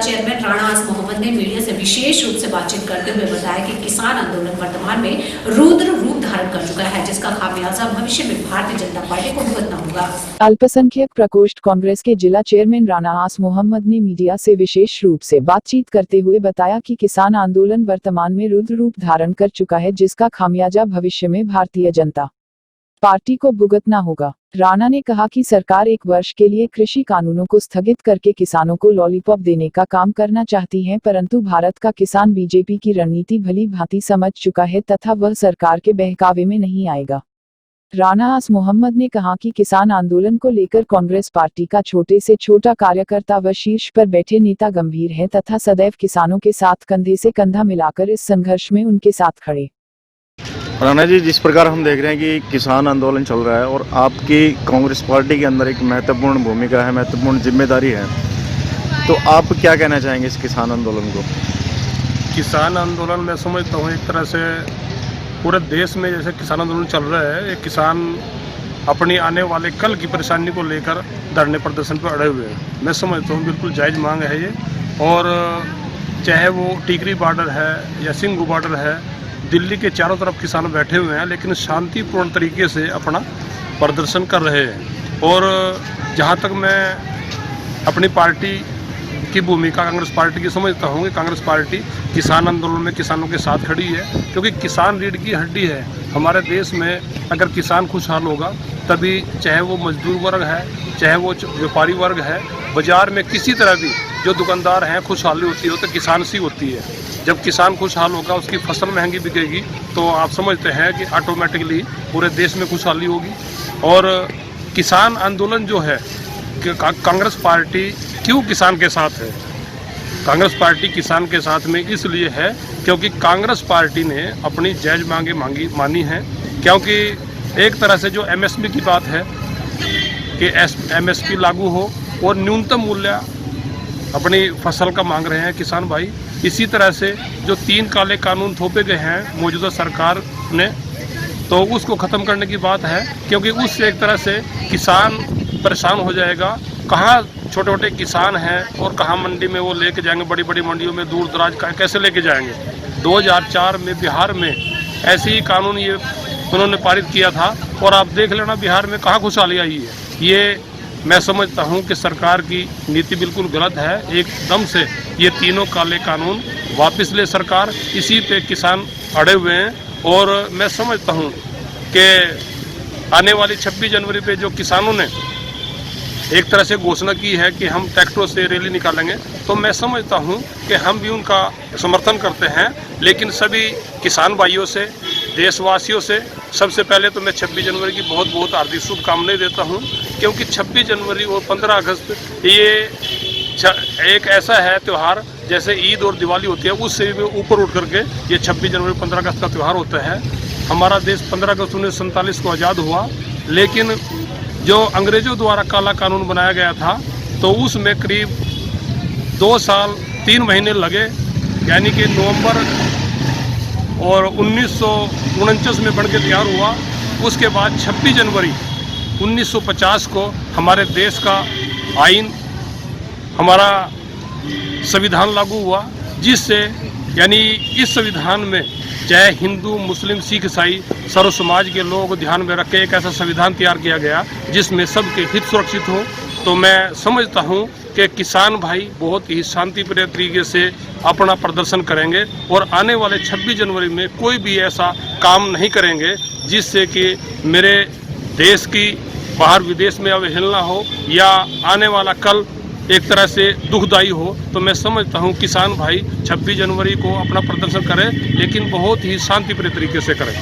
Chairman Rana आस मोहम्मद ने media से विशेष रूप से बातचीत करते हुए बताया कि किसान आंदोलन वर्तमान में रुद्र रूप धारण कर चुका है, जिसका खामियाजा भविष्य में भारतीय जनता पार्टी को भुगतना होगा। अल्पसंख्यक प्रकोष्ठ कांग्रेस के जिला चेयरमैन राणा आस मोहम्मद ने मीडिया से विशेष रूप से बातचीत करते हुए बताया कि किसान आंदोलन वर्तमान में रुद्र रूप धारण कर चुका है, जिसका खामियाजा भविष्य में भारतीय जनता पार्टी को भुगतना होगा। राणा ने कहा कि सरकार 1 वर्ष के लिए कृषि कानूनों को स्थगित करके किसानों को लॉलीपॉप देने का काम करना चाहती है, परंतु भारत का किसान बीजेपी की रणनीति भली भांति समझ चुका है तथा वह सरकार के बहकावे में नहीं आएगा। राणा आस मोहम्मद ने कहा कि किसान आंदोलन को लेकर कांग्रेस पार्टी का छोटे से छोटा कार्यकर्ता व शीर्ष पर बैठे नेता गंभीर है तथा सदैव किसानों के साथ कंधे से कंधा मिलाकर इस संघर्ष में उनके साथ खड़े। राणा जी, जिस प्रकार हम देख रहे हैं कि किसान आंदोलन चल रहा है और आपकी कांग्रेस पार्टी के अंदर एक महत्वपूर्ण भूमिका है, महत्वपूर्ण जिम्मेदारी है, तो आप क्या कहना चाहेंगे इस किसान आंदोलन को? किसान आंदोलन मैं समझता हूँ एक तरह से पूरे देश में जैसे किसान आंदोलन चल रहा है, एक किसान अपनी आने वाले कल की परेशानी को लेकर धरने प्रदर्शन पर अड़े हुए हैं। मैं समझता हूँ बिल्कुल जायज़ मांग है ये, और चाहे वो टिकरी बॉर्डर है या सिंघू बॉर्डर है, दिल्ली के चारों तरफ किसान बैठे हुए हैं, लेकिन शांतिपूर्ण तरीके से अपना प्रदर्शन कर रहे हैं। और जहाँ तक मैं अपनी पार्टी की भूमिका कांग्रेस पार्टी की समझता हूँ कि कांग्रेस पार्टी किसान आंदोलन में किसानों के साथ खड़ी है, क्योंकि किसान रीढ़ की हड्डी है। हमारे देश में अगर किसान खुशहाल होगा तभी, चाहे वो मजदूर वर्ग है, चाहे वो व्यापारी वर्ग है, बाजार में किसी तरह भी जो दुकानदार हैं खुशहाली होती है तो किसान से होती है। जब किसान खुशहाल होगा, उसकी फसल महंगी बिकेगी, तो आप समझते हैं कि ऑटोमेटिकली पूरे देश में खुशहाली होगी। और किसान आंदोलन जो है, कांग्रेस पार्टी क्यों किसान के साथ है? कांग्रेस पार्टी किसान के साथ में इसलिए है क्योंकि कांग्रेस पार्टी ने अपनी जायज़ मांगे मानी हैं। क्योंकि एक तरह से जो एमएसपी की बात है कि एमएसपी लागू हो और न्यूनतम मूल्य अपनी फसल का मांग रहे हैं किसान भाई। इसी तरह से जो 3 काले कानून थोपे गए हैं मौजूदा सरकार ने, तो उसको ख़त्म करने की बात है, क्योंकि उससे एक तरह से किसान परेशान हो जाएगा। कहाँ छोटे छोटे किसान हैं और कहाँ मंडी में वो लेके जाएंगे, बड़ी बड़ी मंडियों में दूर दराज का कैसे लेके जाएंगे? 2004 में बिहार में ऐसे ही कानून ये उन्होंने पारित किया था, और आप देख लेना बिहार में कहाँ खुशहाली आई है। ये मैं समझता हूँ कि सरकार की नीति बिल्कुल गलत है। एकदम से ये 3 काले कानून वापस ले सरकार, इसी पे किसान अड़े हुए हैं। और मैं समझता हूँ कि आने वाली 26 जनवरी पे जो किसानों ने एक तरह से घोषणा की है कि हम ट्रैक्टरों से रैली निकालेंगे, तो मैं समझता हूं कि हम भी उनका समर्थन करते हैं। लेकिन सभी किसान भाइयों से, देशवासियों से सबसे पहले तो मैं 26 जनवरी की बहुत बहुत हार्दिक शुभकामनाएं देता हूं, क्योंकि 26 जनवरी और 15 अगस्त ये एक ऐसा है त्यौहार जैसे ईद और दिवाली होती है, उससे भी ऊपर उठ करके ये 26 जनवरी 15 अगस्त का त्यौहार होता है। हमारा देश 15 अगस्त 1947 को आज़ाद हुआ, लेकिन जो अंग्रेजों द्वारा काला कानून बनाया गया था तो उसमें करीब 2 साल 3 महीने लगे, यानी कि नवंबर और 1949 में बन के तैयार हुआ। उसके बाद 26 जनवरी 1950 को हमारे देश का आइन, हमारा संविधान लागू हुआ, जिससे यानी इस संविधान में चाहे हिंदू, मुस्लिम, सिख, ईसाई सर्व समाज के लोग ध्यान में रख के एक ऐसा संविधान तैयार किया गया जिसमें सबके हित सुरक्षित हो। तो मैं समझता हूं कि किसान भाई बहुत ही शांतिप्रिय तरीके से अपना प्रदर्शन करेंगे और आने वाले 26 जनवरी में कोई भी ऐसा काम नहीं करेंगे जिससे कि मेरे देश की बाहर विदेश में अवहेलना हो या आने वाला कल एक तरह से दुखदायी हो। तो मैं समझता हूं किसान भाई 26 जनवरी को अपना प्रदर्शन करें, लेकिन बहुत ही शांतिप्रिय तरीके से करें।